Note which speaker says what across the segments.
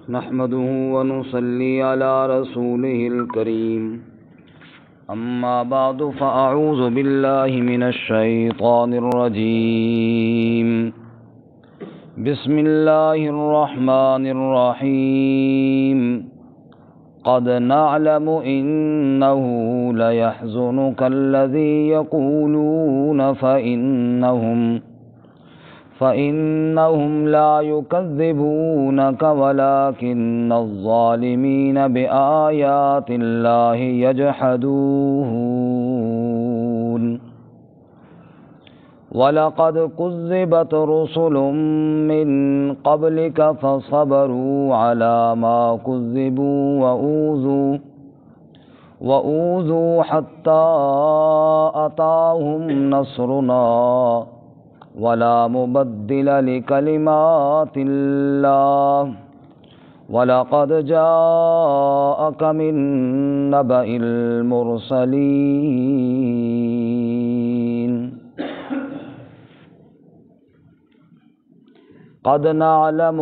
Speaker 1: نحمده ونصلي على رسوله الكريم أما بعد فأعوذ بالله من الشيطان الرجيم بسم الله الرحمن الرحيم قد نعلم إنه ليحزنك الذي يقولون فإنهم لا يكذبونك ولكن الظالمين بآيات الله يجحدون وَلَقَدْ كُذِّبَتْ رُسُلٌ مِّن قَبْلِكَ فَصَبَرُوا عَلَى مَا كُذِّبُوا وَأُوذُوا حَتَّى أَتَاهُمْ نَصْرُنَا وَلَا مُبَدِّلَ لِكَلِمَاتِ اللَّهِ وَلَقَدْ جَاءَكَ مِن نَّبَإِ الْمُرْسَلِينَ قد نعلم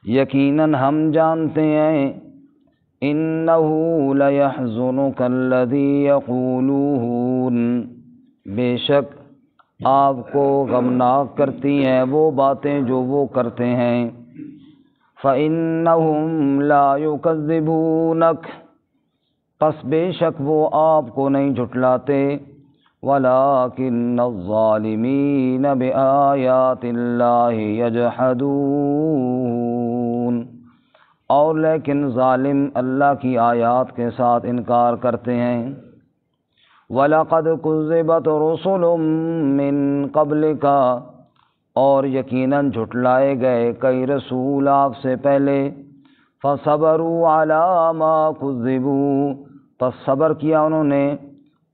Speaker 1: یقیناً ہم جانتے ہیں انہ لیحزنک الذی یقولون بے شک آپ کو غمناک کرتی ہیں وہ باتیں جو وہ کرتے ہیں فإنہم لا یکذبونک پس بے شک وہ آپ کو نہیں جھٹلاتے وَلَٰكِنَّ الظَّالِمِينَ بِآيَاتِ اللَّهِ يَجْحَدُونَ اور لیکن ظالم اللہ کی آیات کے ساتھ انکار کرتے ہیں وَلَقَدْ كُذِّبَتْ رُسُلٌ مِّن قَبْلِكَ اور یقیناً جھٹلائے گئے کئی رسول آپ سے پہلے فَصَبَرُوا عَلَىٰ مَا كُذِّبُوا پس صبر کیا انہوں نے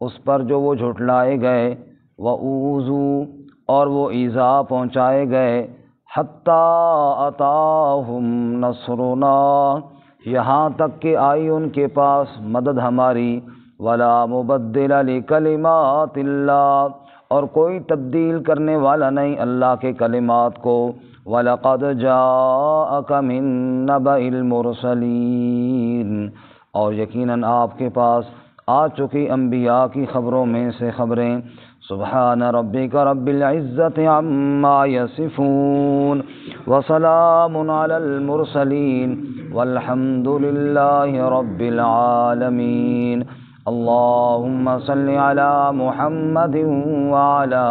Speaker 1: اس پر جو وہ جھٹلائے گئے وَأُوذُوا اور وہ ایذا پہنچائے گئے حَتَّىٰ أَتَاهُمْ نَصْرُنَا یہاں تک کہ آئی ان کے پاس مدد ہماری وَلَا مُبَدِّلَ لِكَلِمَاتِ اللَّهِ اور کوئی تبدیل کرنے والا نہیں اللہ کے کلمات کو وَلَقَدْ جَاءَكَ مِن نَّبَإِ الْمُرْسَلِينَ اور یقیناً آپ کے پاس آ چکی انبیاء کی خبروں میں سے خبریں سبحان ربک رب العزت عما یصفون وسلام علی المرسلین والحمد للہ رب العالمین اللہم صل علی محمد وعلی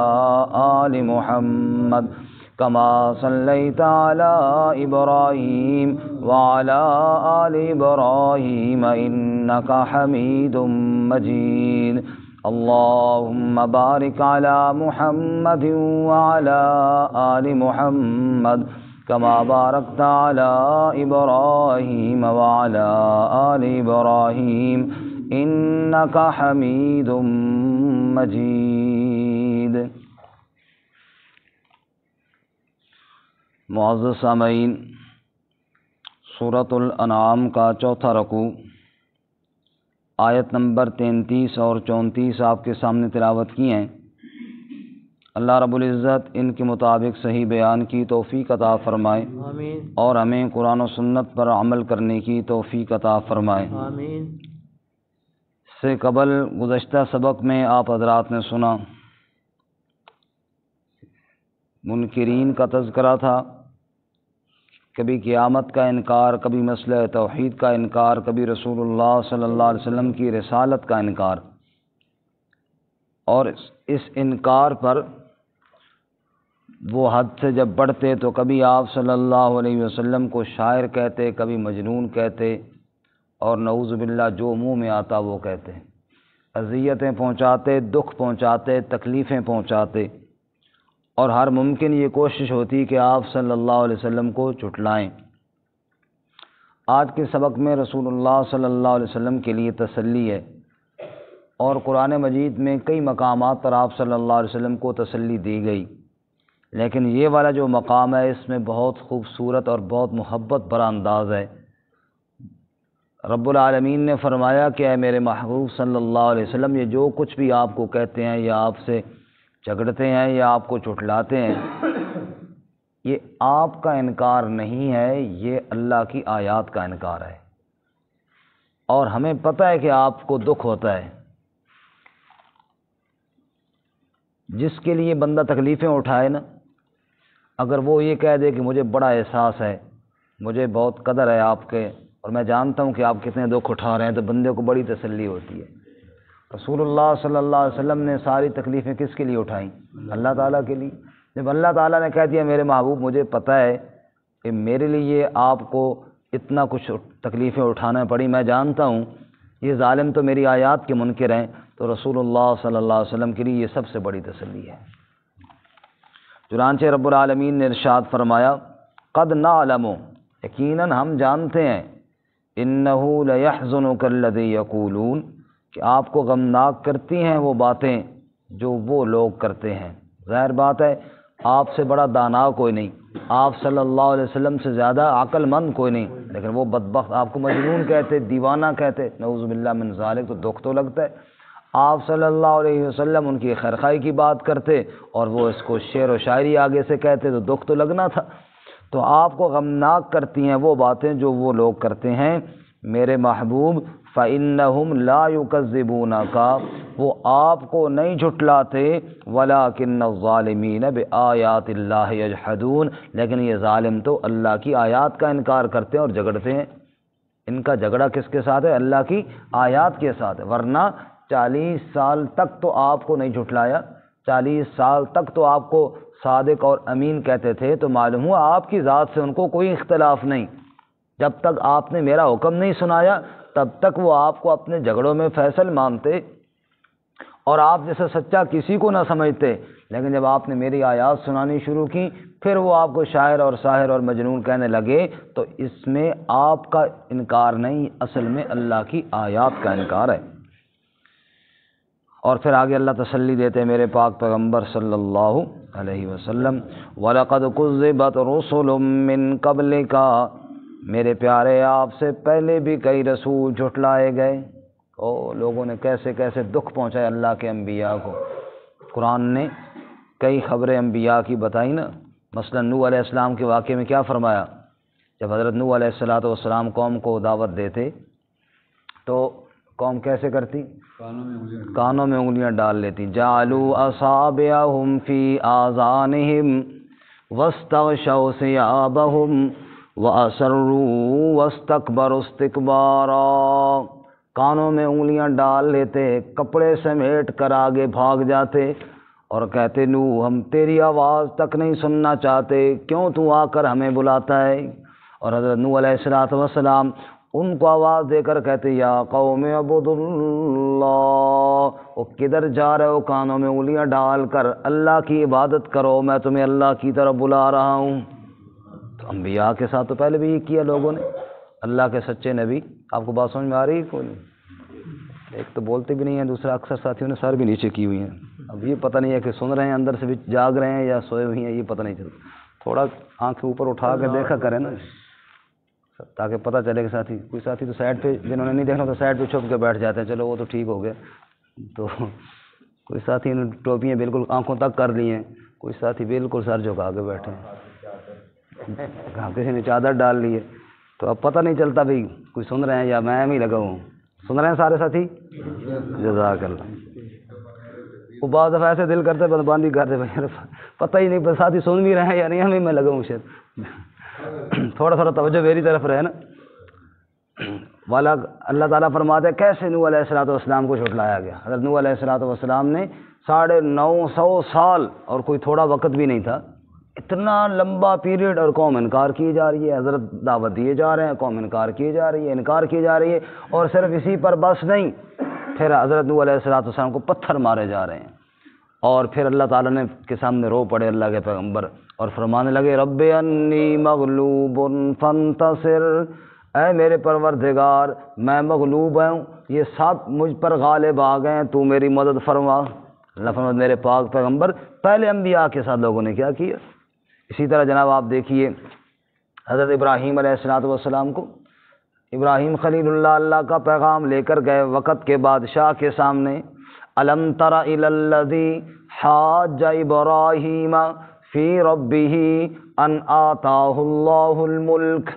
Speaker 1: آل محمد كما صليت على إبراهيم وعلى آل إبراهيم إنك حميد مجيد اللهم بارك على محمد وعلى آل محمد كما باركت على إبراهيم وعلى آل إبراهيم إنك حميد مجيد معزز سامعین سورۃ الانعام کا چوتھا رکوع آیت نمبر 33 اور 34 آپ کے سامنے تلاوت کی ہیں اللہ رب العزت ان کے مطابق صحیح بیان کی توفیق عطا فرمائے آمین اور ہمیں قرآن و سنت پر عمل کرنے کی توفیق عطا فرمائے آمین سے قبل گزشتہ سبق میں آپ حضرات نے سنا منکرین کا تذکرہ تھا کبھی قیامت کا انکار کبھی مسئلہ توحید کا انکار کبھی رسول اللہ صلی اللہ علیہ وسلم کی رسالت کا انکار اور اس انکار پر وہ حد سے جب بڑھتے تو کبھی آپ صلی اللہ علیہ وسلم کو شاعر کہتے کبھی مجنون کہتے اور نعوذ باللہ جو منہ میں آتا وہ کہتے اذیتیں پہنچاتے دکھ پہنچاتے تکلیفیں پہنچاتے اور ہر ممکن یہ کوشش ہوتی کہ آپ صلی اللہ علیہ وسلم کو جھٹلائیں آج کے سبق میں رسول اللہ صلی اللہ علیہ وسلم کے لیے تسلی ہے اور قرآن مجید میں کئی مقامات پر آپ صلی اللہ علیہ وسلم کو تسلی دی گئی لیکن یہ والا جو مقام ہے اس میں بہت خوبصورت اور بہت محبت بھرا انداز ہے رب العالمین نے فرمایا کہ اے میرے محبوب صلی اللہ علیہ وسلم یہ جو کچھ بھی آپ کو کہتے ہیں یا آپ سے جھگڑتے ہیں یا آپ کو جھٹلاتے ہیں یہ آپ کا انکار نہیں ہے، یہ اللہ کی آیات کا انکار ہے۔ اور ہمیں پتہ ہے کہ آپ کو دکھ ہوتا ہے۔ جس کے لیے بندہ تکلیفیں اٹھائے نا، اگر وہ یہ کہہ دے کہ مجھے بڑا احساس ہے، مجھے بہت قدر ہے آپ کے، اور میں جانتا ہوں کہ آپ کتنے دکھ اٹھا رہے ہیں، تو بندے کو بڑی تسلی ہوتی ہے۔ رسول اللہ صلی اللہ علیہ وسلم نے ساری تکلیفیں کس کے لیے اٹھائیں؟ اللہ تعالیٰ کے لیے۔ جب اللہ تعالیٰ نے کہہ دیا میرے محبوب مجھے پتہ ہے کہ میرے لیے آپ کو اتنا کچھ تکلیفیں اٹھانا پڑی، میں جانتا ہوں یہ ظالم تو میری آیات کے منکر ہیں، تو رسول اللہ صلی اللہ علیہ وسلم کے لیے یہ سب سے بڑی تسلی ہے۔ چنانچہ رب العالمین نے ارشاد فرمایا قد نعلم، یقیناً ہم جانتے ہیں، انہ لیحزنک الذی یقولون، کہ آپ کو غمناک کرتی ہیں وہ باتیں جو وہ لوگ کرتے ہیں۔ ظاہر بات ہے آپ سے بڑا دانا کوئی نہیں، آپ صلی اللہ علیہ وسلم سے زیادہ عقل مند کوئی نہیں، لیکن وہ بدبخت آپ کو مجنون کہتے، دیوانہ کہتے، نعوذ باللہ من ذالک، تو دکھ تو لگتا ہے۔ آپ صلی اللہ علیہ وسلم ان کی خیرخواہی کی بات کرتے اور وہ اس کو شعر و شاعری آگے سے کہتے، تو دکھ تو لگنا تھا۔ تو آپ کو غمناک کرتی ہیں وہ باتیں جو وہ لوگ کرتے ہیں میرے محبوب، فَإِنَّهُمْ لَا يُكَذِّبُونَكَ، وہ آپ کو نہیں جھٹلاتے، وَلَٰكِنَّ الظَّالِمِينَ بِآيَاتِ اللَّهِ يَجْحَدُونَ، لیکن یہ ظالم تو اللہ کی آیات کا انکار کرتے ہیں اور جھگڑتے ہیں۔ ان کا جھگڑا کس کے ساتھ ہے؟ اللہ کی آیات کے ساتھ ہے، ورنہ 40 سال تک تو آپ کو نہیں جھٹلایا، 40 سال تک تو آپ کو صادق اور امین کہتے تھے، تو معلوم ہوا آپ کی ذات سے ان کو کوئی اختلاف نہیں۔ جب تک آپ نے میرا حکم نہیں سنایا تب تک وہ آپ کو اپنے جھگڑوں میں فیصل مانتے اور آپ جیسے سچا کسی کو نہ سمجھتے، لیکن جب آپ نے میری آیات سنانی شروع کی پھر وہ آپ کو شاعر اور ساحر اور مجنون کہنے لگے، تو اس میں آپ کا انکار نہیں، اصل میں اللہ کی آیات کا انکار ہے۔ اور پھر آگے اللہ تسلی دیتے ہیں میرے پاک پیغمبر صلی اللہ علیہ وسلم، وَلَقَدْ كُذِّبَتْ رُسُلٌ مِّن قَبْلِكَ، میرے پیارے آپ سے پہلے بھی کئی رسول جھٹلائے گئے۔ لوگوں نے کیسے کیسے دکھ پہنچائے اللہ کے انبیاء کو۔ قرآن نے کئی خبریں انبیاء کی بتائی نا، مثلا نوح علیہ السلام کے واقعے میں کیا فرمایا؟ جب حضرت نوح علیہ السلام قوم کو دعوت دیتے تو قوم کیسے کرتی؟ کانوں میں انگلیاں ڈال لیتی۔ جعلوا اصابعهم فی آذانہم واستغشوا ثیابہم وَأَسَرُّوا وَاسْتَكْبَرُوا اسْتِكْبَارًا، کانوں میں انگلیاں ڈال لیتے، کپڑے سمیٹ کر آگے بھاگ جاتے اور کہتے نوح ہم تیری آواز تک نہیں سننا چاہتے، کیوں تو آ کر ہمیں بلاتا ہے؟ اور حضرت نوح علیہ السلام ان کو آواز دے کر کہتے یا قوم اعبدوا اللہ، وہ کدھر جا رہے ہو؟ کانوں میں انگلیاں ڈال کر اللہ کی عبادت کرو، میں تمہیں اللہ کی طرف بلا رہا ہوں۔ تو انبیاء کے ساتھ تو پہلے بھی یہ کیا لوگوں نے، اللہ کے سچے نبی۔ آپ کو بات سمجھ میں آ رہی ہے؟ کوئی نہیں، ایک تو بولتے بھی نہیں ہیں، دوسرا اکثر ساتھیوں نے سر بھی نیچے کی ہوئی ہیں، اب یہ پتہ نہیں ہے کہ سن رہے ہیں اندر سے بھی جاگ رہے ہیں یا سوئے ہوئی ہیں، یہ پتہ نہیں چلتا۔ تھوڑا آنکھیں اوپر اٹھا کے دیکھا کریں نا، تاکہ پتہ چلے کہ ساتھی، کوئی ساتھی تو سائڈ پہ، جنہوں نے نہیں دیکھنا تو سائڈ پہ چھپ کے بیٹھ جاتے ہیں، چلو وہ تو ٹھیک ہو گیا۔ تو کوئی ساتھی نے ٹوپیاں بالکل آنکھوں تک کر لی ہیں، کوئی ساتھی بالکل سر جھکا کے بیٹھے ہیں، کسی نے چادر ڈال لی ہے، تو اب پتہ نہیں چلتا بھئی کوئی سن رہے ہیں یا میں ہی لگا ہوں۔ سن رہے ہیں سارے ساتھی؟ جزاک اللہ۔ وہ بعض دفعہ ایسے دل کرتے بدباندی کرتے بھائی پتہ ہی نہیں ساتھی سن بھی رہے ہیں یا نہیں، ہمیں میں لگا ہوں شاید۔ تھوڑا تھوڑا توجہ میری طرف رہے نا۔ والا اللہ تعالیٰ فرماتے ہیں کیسے نوح علیہ السلام کو جھٹلایا گیا۔ حضرت نوح علیہ السلام نے 950 سال اور کوئی تھوڑا وقت بھی نہیں تھا، اتنا لمبا پیریڈ، اور قوم انکار کی جا رہی ہے، حضرت دعوت دیے جا رہے ہیں، قوم انکار کی جا رہی ہے، انکار کی جا رہی ہے، اور صرف اسی پر بس نہیں، پھر حضرت نوح علیہ السلام کو پتھر مارے جا رہے ہیں، اور پھر اللہ تعالیٰ نے کے سامنے رو پڑے اللہ کے پیغمبر اور فرمانے لگے رب انی مغلوب فانتصر، اے میرے پروردگار میں مغلوب ہوں، یہ سب مجھ پر غالب آ گئے ہیں، تو میری مدد فرما۔ اللہ فرماتے میرے پاک پیغمبر پہلے انبیاء کے ساتھ لوگوں نے کیا کیا۔ اسی طرح جناب آپ دیکھیے حضرت ابراہیم علیہ السلام کو، ابراہیم خلیل اللہ کا پیغام لے کر گئے وقت کے بادشاہ کے سامنے، الم تر الی الذی حاج ابراہیم فی ربہ ان آتاہ اللہ الملک،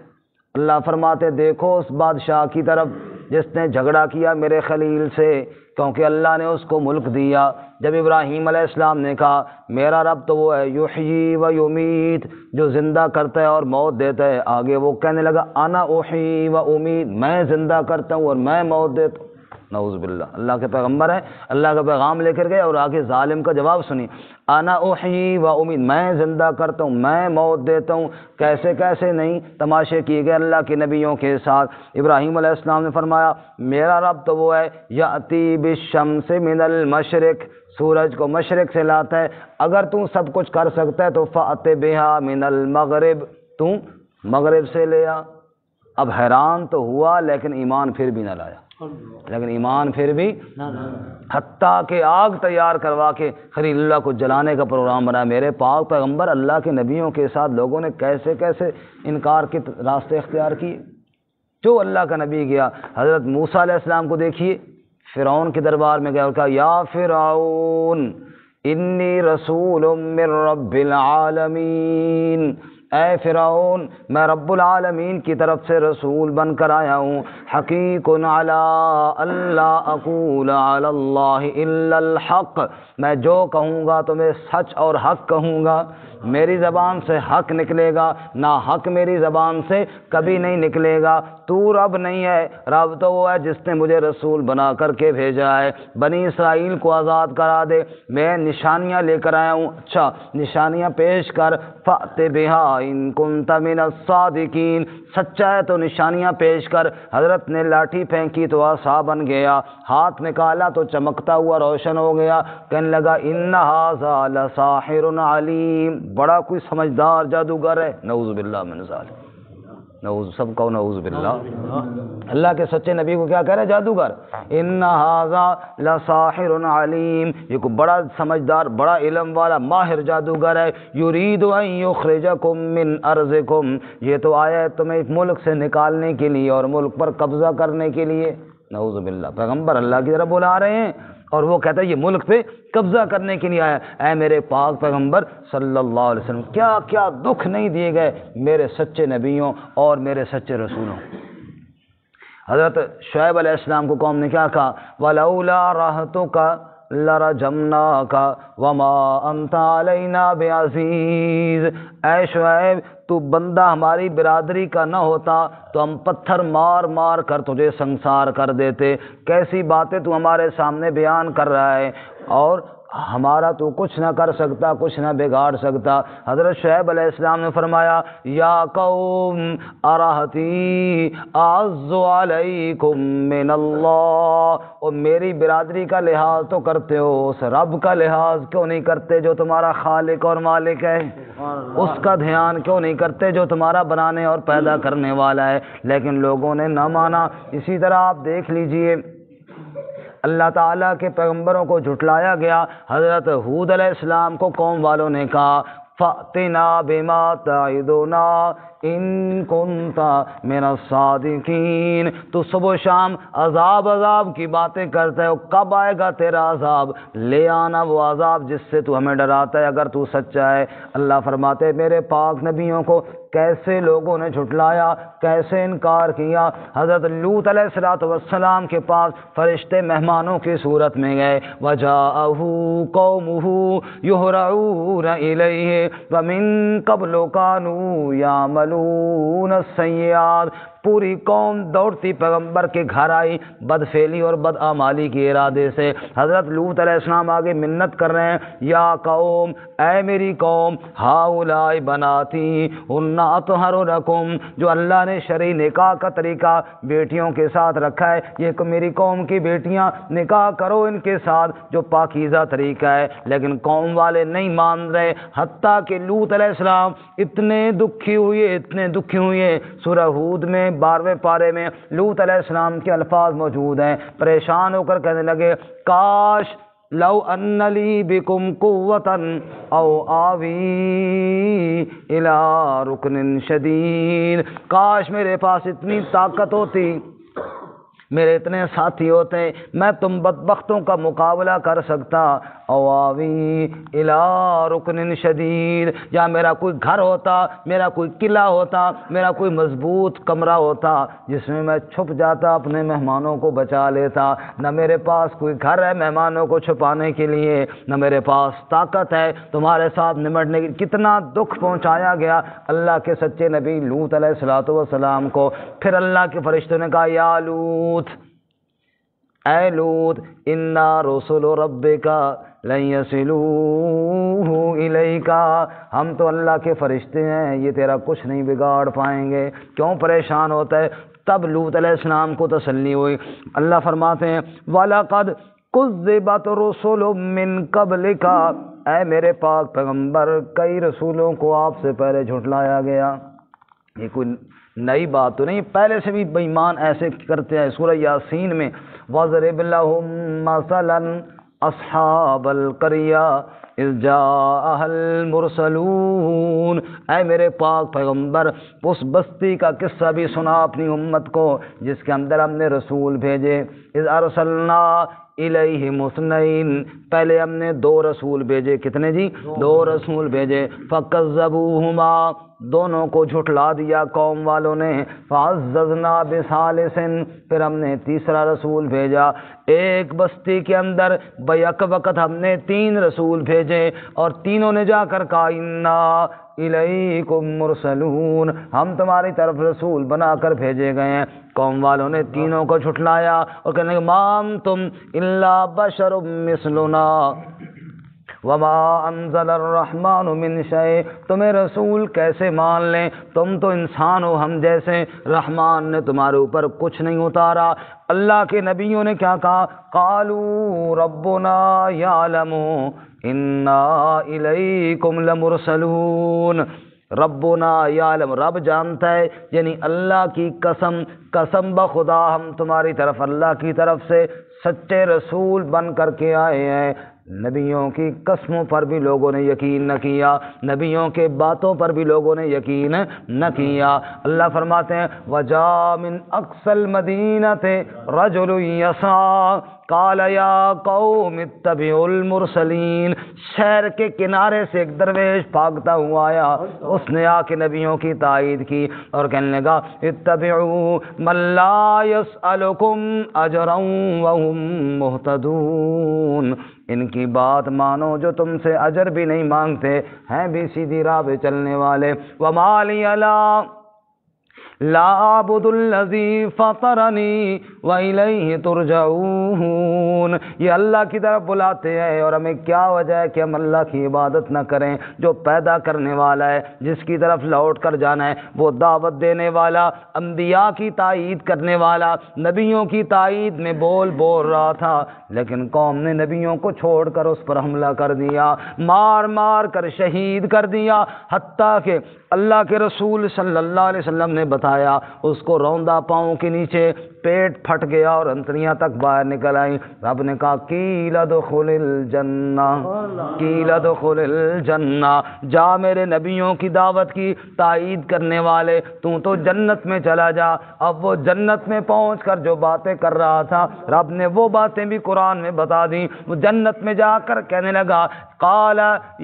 Speaker 1: اللہ فرماتے دیکھو اس بادشاہ کی طرف جس نے جھگڑا کیا میرے خلیل سے، کیونکہ اللہ نے اس کو ملک دیا۔ جب ابراہیم علیہ السلام نے کہا میرا رب تو وہ ہے یحیی و یمیت، جو زندہ کرتا ہے اور موت دیتا ہے، آگے وہ کہنے لگا انا احیی و امیت، میں زندہ کرتا ہوں اور میں موت دیتا ہوں۔ نعوذ باللہ، اللہ کے پیغمبر ہیں، اللہ کا پیغام لے کر گئے اور آگے ظالم کا جواب سنی، انا احیی و امید، میں زندہ کرتا ہوں، میں موت دیتا ہوں۔ کیسے کیسے نہیں تماشے کیے گئے اللہ کے نبیوں کے ساتھ۔ ابراہیم علیہ السلام نے فرمایا میرا رب تو وہ ہے یاتی بالشمس من المشرق، سورج کو مشرق سے لاتا ہے، اگر تو سب کچھ کر سکتا ہے تو فأت بہا من المغرب، تو مغرب سے لے آ۔ اب حیران تو ہوا لیکن ایمان پھر بھی نہ لایا، حتیٰ کہ آگ تیار کروا کے خلیل اللہ کو جلانے کا پروگرام بنا۔ میرے پاک پیغمبر اللہ کے نبیوں کے ساتھ لوگوں نے کیسے کیسے انکار کے راستے اختیار کیے۔ جو اللہ کا نبی گیا، حضرت موسیٰ علیہ السلام کو دیکھیے، فرعون کے دربار میں گیا اور کہا یا فرعون انی رسول من رب العالمین، اے فرعون میں رب العالمین کی طرف سے رسول بن کر آیا ہوں، حقیق علی اللہ اقول علی اللہ الا الحق، میں جو کہوں گا تو میں سچ اور حق کہوں گا، میری زبان سے حق نکلے گا، نہ حق میری زبان سے کبھی نہیں نکلے گا۔ تو رب نہیں ہے، رب تو وہ ہے جس نے مجھے رسول بنا کر کے بھیجا ہے، بنی اسرائیل کو آزاد کرا دے، میں نشانیاں لے کر آیا ہوں۔ اچھا نشانیاں پیش کر، فأت بہا ان کنت من الصادقین، سچا ہے تو نشانیاں پیش کر۔ حضرت نے لاٹھی پھینکی تو عصا بن گیا، ہاتھ نکالا تو چمکتا ہوا روشن ہو گیا، کہنے لگا ان ھذا لساحر علیم، بڑا کوئی سمجھدار جادوگر ہے۔ نعوذ باللہ من ذالک، نعوذ، سب کو نعوذ باللہ۔ اللہ کے سچے نبی کو کیا کہہ رہے جادوگر؟ ان ھذا لساحر علیم، یہ کوئی بڑا سمجھدار، بڑا علم والا، ماہر جادوگر ہے۔ یرید ان یخرجکم من ارضکم، یہ تو آیا ہے تمہیں ملک سے نکالنے کے لیے اور ملک پر قبضہ کرنے کے لیے۔ نعوذ باللہ، پیغمبر اللہ کی طرف بلا رہے ہیں اور وہ کہتا ہے یہ ملک پہ قبضہ کرنے کے لیے آیا۔ اے میرے پاک پیغمبر صلی اللہ علیہ وسلم، کیا کیا دکھ نہیں دیے گئے میرے سچے نبیوں اور میرے سچے رسولوں۔ حضرت شعیب علیہ السلام کو قوم نے کیا کہا؟ وَلَوْلَا رَحْتُكَ لَرَجَمْنَاكَ وَمَا أَنْتَ عَلَيْنَا بِعَزِيزٍ، اے شعیب تو بندہ ہماری برادری کا نہ ہوتا تو ہم پتھر مار مار کر تجھے سنسار کر دیتے۔ کیسی باتیں تو ہمارے سامنے بیان کر رہا ہے، اور ہمارا تو کچھ نہ کر سکتا، کچھ نہ بگاڑ سکتا۔ حضرت شعیب علیہ السلام نے فرمایا یا قوم ارہتی اعز علیکم من اللہ، اور میری برادری کا لحاظ تو کرتے ہو، اس رب کا لحاظ کیوں نہیں کرتے جو تمہارا خالق اور مالک ہے؟ اس کا دھیان کیوں نہیں کرتے جو تمہارا بنانے اور پیدا کرنے والا ہے؟ لیکن لوگوں نے نہ مانا۔ اسی طرح آپ دیکھ لیجئے اللہ تعالیٰ کے پیغمبروں کو جھٹلایا گیا۔ حضرت ہود علیہ السلام کو قوم والوں نے کہا فَأْتِنَا بِمَا تَعِدُنَا ان کنتا من الصادقین، تو صبح و شام عذاب عذاب کی باتیں کرتا ہے، کب آئے گا تیرا عذاب؟ لے آنا وہ عذاب جس سے تو ہمیں ڈراتا ہے اگر تو سچا ہے۔ اللہ فرماتے میرے پاک نبیوں کو کیسے لوگوں نے جھٹلایا، کیسے انکار کیا۔ حضرت لوط علیہ السلام کے پاس فرشتے مہمانوں کی صورت میں گئے، وَجَاءَهُ قَوْمُهُ يُهْرَعُونَ إِلَيْهِ وَمِن قَبْلُ كَانُوا يَعْمَلُونَ السَّيِّئَاتِ، پوری قوم دوڑتی پیغمبر کے گھر آئی بدفعلی اور بدعمالی کے ارادے سے۔ حضرت لوط علیہ السلام آگے منت کر رہے ہیں یا قوم، اے میری قوم، ہؤلاء بناتی ہن اطہر لکم، جو اللہ نے شرعی نکاح کا طریقہ بیٹیوں کے ساتھ رکھا ہے، یہ میری قوم کی بیٹیاں، نکاح کرو ان کے ساتھ جو پاکیزہ طریقہ ہے۔ لیکن قوم والے نہیں مان رہے، حتیٰ کہ لوط علیہ السلام اتنے دکھی ہوئے۔ سورہ ہود میں 12ویں پارے میں لوط علیہ السلام کے الفاظ موجود ہیں، پریشان ہو کر کہنے لگے کاش لو ان لی بکم قوتا او آوی الی رکن شدید، کاش میرے پاس اتنی طاقت ہوتی میرے اتنے ساتھی ہوتے میں تم بدبختوں کا مقابلہ کر سکتا. اواوی الی رکن شدید، یا میرا کوئی گھر ہوتا، میرا کوئی قلعہ ہوتا، میرا کوئی مضبوط کمرہ ہوتا جس میں میں چھپ جاتا، اپنے مہمانوں کو بچا لیتا. نہ میرے پاس کوئی گھر ہے مہمانوں کو چھپانے کے لیے، نہ میرے پاس طاقت ہے تمہارے ساتھ نمٹنے کی. کتنا دکھ پہنچایا گیا اللہ کے سچے نبی لوط علیہ الصلوۃ والسلام کو. پھر اللہ کے فرشتوں نے کہا یا لوط، اے لوط، انا رسول ربک لن یصلوا الیک، ہم تو اللہ کے فرشتے ہیں، یہ تیرا کچھ نہیں بگاڑ پائیں گے. کیوں پریشان ہوتا ہے؟ تب لوط علیہ السلام کو تسلی ہوئی. اللہ فرماتے ہیں وَلَقَدْ كُذِّبَتْ رُسُلٌ مِّن قَبْلِكَ، اے میرے پاک پیغمبر کئی رسولوں کو آپ سے پہلے جھٹلایا گیا. یہ کوئی نئی بات تو نہیں، پہلے سے بھی بے ایمان ایسے کرتے ہیں. سورہ یاسین میں وَاضْرِبْ لَهُم مَّثَلًا أَصْحَابَ الْقَرْيَةِ اِذْ جَاءَهَا الْمُرْسَلُونَ، اے میرے پاک پیغمبر اس بستی کا قصہ بھی سنا اپنی امت کو جس کے اندر ہم نے رسول بھیجے. اِذْ أَرْسَلْنَا اِلَيْهِمُ اثْنَيْنِ، پہلے ہم نے 2 رسول بھیجے. کتنے جی؟ 2 رسول بھیجے. فَكَذَّبُوهُمَا، دونوں کو جھٹلا دیا قوم والوں نے. فَعَزَّزْنَا بِثَالِثٍ، پھر ہم نے تیسرا رسول بھیجا. ایک بستی کے اندر بیک وقت ہم نے 3 رسول بھیجے اور تینوں نے جا کر کہا اِنَّا اِلَيْكُمْ مُرْسَلُونَ، ہم تمہاری طرف رسول بنا کر بھیجے گئے ہیں. قوم والوں نے تینوں کو جھٹلایا اور کہنے لگے ما انتم الا بشر مثلنا وما انزل الرحمن من شيء، تمہیں رسول کیسے مان لیں، تم تو انسان ہو ہم جیسے، رحمان نے تمہارے اوپر کچھ نہیں اتارا. اللہ کے نبیوں نے کیا کہا؟ قالوا ربنا يعلم انا الیکم لمرسلون. ربنا یعلم، رب جانتا ہے، یعنی اللہ کی قسم، قسم بخدا ہم تمہاری طرف اللہ کی طرف سے سچے رسول بن کر کے آئے ہیں. نبیوں کی قسموں پر بھی لوگوں نے یقین نہ کیا، نبیوں کے باتوں پر بھی لوگوں نے یقین نہ کیا. اللہ فرماتے ہیں وَجَاءَ مِنْ أَقْصَى الْمَدِينَةِ رَجُلٌ يَسْعَىٰ قَالَ يَا قَوْمِ اتَّبِعُوا الْمُرْسَلِينَ، شہر کے کنارے سے ایک درویش بھاگتا ہوا آیا، اس نے آ کے نبیوں کی تائید کی اور کہنے لگا اتبعوا من لا يسألكم اجرا وهم مهتدون، ان کی بات مانو جو تم سے اجر بھی نہیں مانگتے، ہیں بھی سیدھی راہ پہ چلنے والے. وما لی لا اعبد الذی فطرنی والیہ ترجعون، یہ اللہ کی طرف بلاتے ہیں اور ہمیں کیا وجہ ہے کہ ہم اللہ کی عبادت نہ کریں جو پیدا کرنے والا ہے، جس کی طرف لوٹ کر جانا ہے، وہ دعوت دینے والا، انبیاء کی تائید کرنے والا، نبیوں کی تائید میں بول رہا تھا، لیکن قوم نے نبیوں کو چھوڑ کر اس پر حملہ کر دیا، مار مار کر شہید کر دیا، حتیٰ کہ اللہ کے رسول صلی اللہ علیہ وسلم نے بتایا اس کو روندا پاؤں کے نیچے پیٹ پھٹ گیا اور انتڑیاں تک باہر نکل آئیں. رب نے کہا قیل ادخل الجنہ، قیل ادخل الجنہ، جا میرے نبیوں کی دعوت کی تائید کرنے والے، تو جنت میں چلا جا. اب وہ جنت میں پہنچ کر جو باتیں کر رہا تھا رب نے وہ باتیں بھی قرآن میں بتا دیں. وہ جنت میں جا کر کہنے لگا قال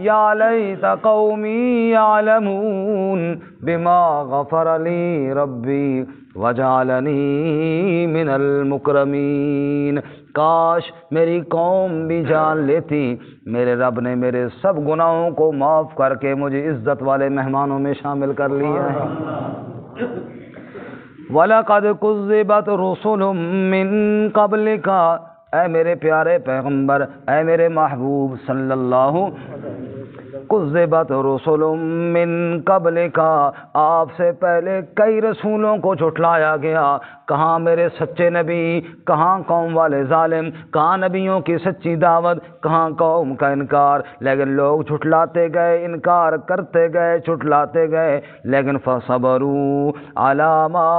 Speaker 1: یا لیت قومی یعلمون بما غفر لی ربی وجعلنی من المکرمین، کاش میری قوم بھی جان لیتی میرے رب نے میرے سب گناہوں کو معاف کر کے مجھے عزت والے مہمانوں میں شامل کر لیا ہے. وَلَقَدْ كُذِّبَتْ رُسُلٌ مِّن قَبْلِكَ، اے میرے پیارے پیغمبر، اے میرے محبوب صلی اللہ کذبت رسل من قبلک، آپ سے پہلے کئی رسولوں کو جھٹلایا گیا. کہاں میرے سچے نبی، کہاں قوم والے ظالم، کہاں نبیوں کی سچی دعوت، کہاں قوم کا انکار. لیکن لوگ جھٹلاتے گئے، انکار کرتے گئے، جھٹلاتے گئے. لیکن فصبروا علی ما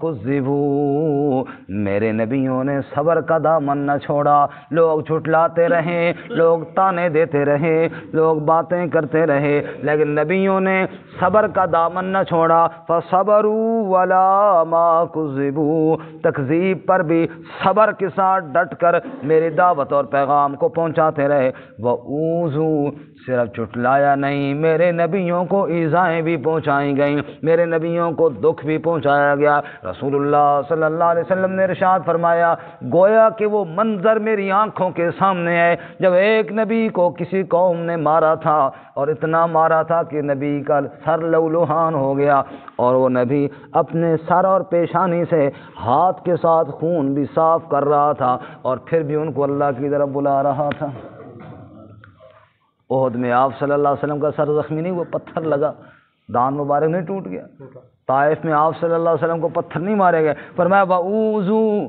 Speaker 1: کذبوا، میرے نبیوں نے صبر کا دامن نہ چھوڑا. لوگ جھٹلاتے رہے، لوگ تانے دیتے رہے، لوگ باتیں کرتے رہے لیکن نبیوں نے صبر کا دامن نہ چھوڑا. فصبروا ولا ما کذبوا، تکذیب پر بھی صبر کے ساتھ ڈٹ کر میری دعوت اور پیغام کو پہنچاتے رہے. وَأُوذُوا، صرف جھٹلایا نہیں، میرے نبیوں کو ایذائیں بھی پہنچائی گئیں، میرے نبیوں کو دکھ بھی پہنچایا گیا. رسول اللہ صلی اللہ علیہ وسلم نے ارشاد فرمایا گویا کہ وہ منظر میری آنکھوں کے سامنے ہے جب ایک نبی کو کسی قوم نے مارا تھا اور اتنا مارا تھا کہ نبی کا سر لہولہان ہو گیا اور وہ نبی اپنے سر اور پیشانی سے ہاتھ کے ساتھ خون بھی صاف کر رہا تھا اور پھر بھی ان کو اللہ کی طرف بلا رہا تھا. احد میں آپ صلی اللہ علیہ وسلم کا سر زخمی نہیں ہوا، پتھر لگا، دان مبارک نہیں ٹوٹ گیا. طائف میں آپ صلی اللہ علیہ وسلم کو پتھر نہیں مارے گئے. فرمایا وَأُوذُوا،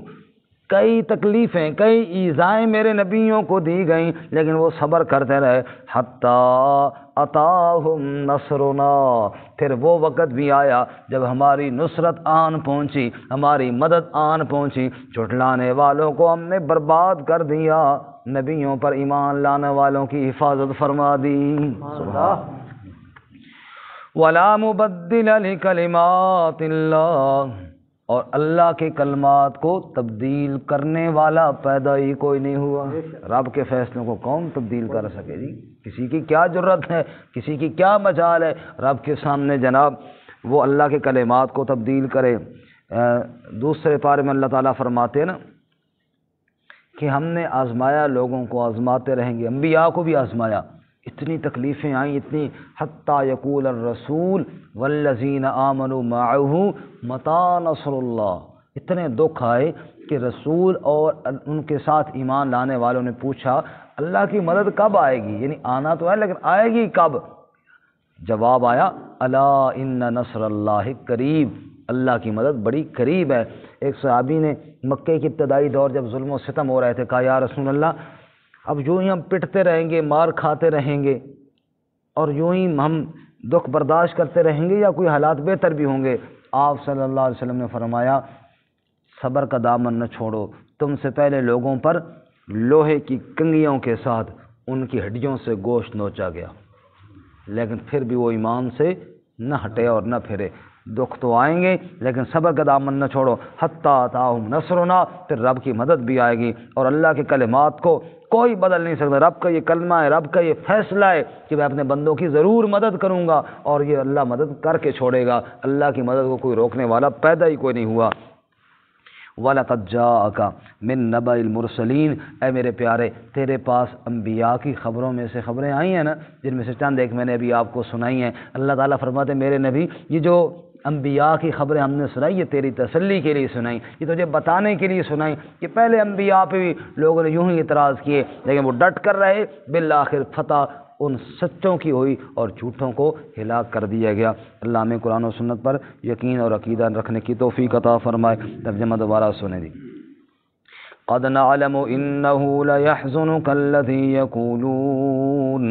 Speaker 1: کئی تکلیفیں کئی ایذائیں میرے نبیوں کو دی گئیں لیکن وہ صبر کرتے رہے. حتیٰ اتاہم نصرنا، پھر وہ وقت بھی آیا جب ہماری نصرت آن پہنچی، ہماری مدد آن پہنچی. جھٹلانے والوں کو ہم نے برباد کر دیا، نبیوں پر ایمان لانے والوں کی حفاظت فرما دی. وَلَا مُبَدِّلَ لِكَلِمَاتِ اللَّهِ، اور اللہ کے کلمات کو تبدیل کرنے والا پیدا ہی کوئی نہیں ہوا. رب کے فیصلوں کو کون تبدیل کر سکے جی؟ کسی کی کیا جرت ہے، کسی کی کیا مجال ہے رب کے سامنے جناب وہ اللہ کے کلمات کو تبدیل کرے. دوسرے پارے میں اللہ تعالیٰ فرماتے ہیں نا کہ ہم نے آزمایا، لوگوں کو آزماتے رہیں گے، انبیاء کو بھی آزمایا، اتنی تکلیفیں آئیں اتنی. حتیٰ یقول الرسول والذین آمنوا معہ متی نصر اللہ، اتنے دکھ آئے کہ رسول اور ان کے ساتھ ایمان لانے والوں نے پوچھا اللہ کی مدد کب آئے گی، یعنی آنا تو ہے لیکن آئے گی کب؟ جواب آیا الا ان نصر اللہ قریب، اللہ کی مدد بڑی قریب ہے. ایک صحابی نے مکے کی ابتدائی دور جب ظلم و ستم ہو رہے تھے کہا یا رسول اللہ اب یوں ہی ہم پٹتے رہیں گے، مار کھاتے رہیں گے اور یوں ہی ہم دکھ برداشت کرتے رہیں گے یا کوئی حالات بہتر بھی ہوں گے؟ آپ صلی اللہ علیہ وسلم نے فرمایا صبر کا دامن نہ چھوڑو، تم سے پہلے لوگوں پر لوہے کی کنگھیوں کے ساتھ ان کی ہڈیوں سے گوشت نوچا گیا لیکن پھر بھی وہ ایمان سے نہ ہٹے اور نہ پھرے. دکھ تو آئیں گے لیکن صبر کا دامن نہ چھوڑو. حتیٰ اتاہم نصرنا، پھر رب کی مدد بھی آئے گی اور اللہ کے کلمات کو کوئی بدل نہیں سکتا. رب کا یہ کلمہ ہے، رب کا یہ فیصلہ ہے کہ میں اپنے بندوں کی ضرور مدد کروں گا اور یہ اللہ مدد کر کے چھوڑے گا. اللہ کی مدد کو کوئی روکنے والا پیدا ہی کوئی نہیں ہوا. وَلَقَدْ جَاءَكَ مِن نَبَإِ الْمُرْسَلِينَ، اے میرے پیارے تیرے پاس انبیاء کی خبروں میں سے خبریں آئی ہیں نا، جن میں سے چند ایک میں نے ابھی آپ کو سنائی ہیں. اللہ تعالیٰ فرماتے ہیں میرے نبی یہ جو انبیاء کی خبریں ہم نے سنائی یہ تیری تسلی کے لیے سنائی، یہ تجھے بتانے کے لیے سنائی کہ پہلے انبیاء پہ بھی لوگوں نے یوں ہی اعتراض کیے لیکن وہ ڈٹ کر رہے، بالآخر فتح ان سچوں کی ہوئی اور جھوٹوں کو ہلاک کر دیا گیا. اللہ ہمیں قرآن و سنت پر یقین اور عقیدہ رکھنے کی توفیق عطا فرمائے. ترجمہ دوبارہ سنے دی. قد نعلم انه ليحزنك الذي يقولون،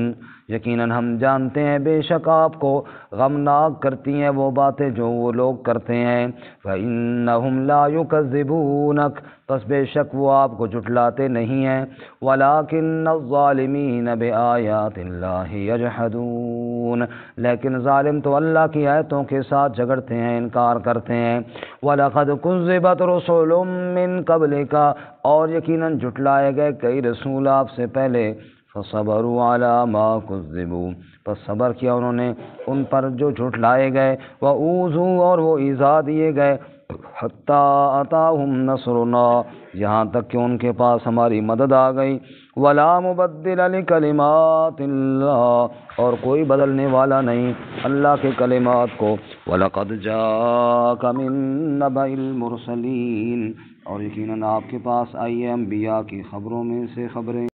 Speaker 1: یقیناً ہم جانتے ہیں بے شک آپ کو غمناک کرتی ہیں وہ باتیں جو وہ لوگ کرتے ہیں. فإنهم لا يكذبونك، پس بے شک وہ آپ کو جھٹلاتے نہیں ہیں. ولكن الظالمين بآيات الله يجحدون، لیکن ظالم تو اللہ کی آیتوں کے ساتھ جھگڑتے ہیں، انکار کرتے ہیں. وَلَقَدْ كُذِّبَتْ رُسُلٌ مِّن قَبْلِكَ، اور یقیناً جھٹلائے گئے کئی رسول آپ سے پہلے. فَصَبَرُوا عَلَى مَا كُذِّبُوا، پس صبر کیا انہوں نے ان پر جو جھٹلائے گئے. وَأُوذُوا، اور وہ ایذا دیے گئے. حَتَّىٰ أَتَاهُمْ نَصْرُنَا، یہاں تک کہ ان کے پاس ہماری مدد آ گئی. وَلَا مُبَدِّلَ لِكَلِمَاتِ اللَّهِ، اور کوئی بدلنے والا نہیں اللہ کے کلمات کو. وَلَقَدْ جَاءَكَ مِن نَبَإِ الْمُرْسَلِينَ، اور یقیناً آپ کے پاس آئی ہے انبیاء کی خبروں میں سے خبریں.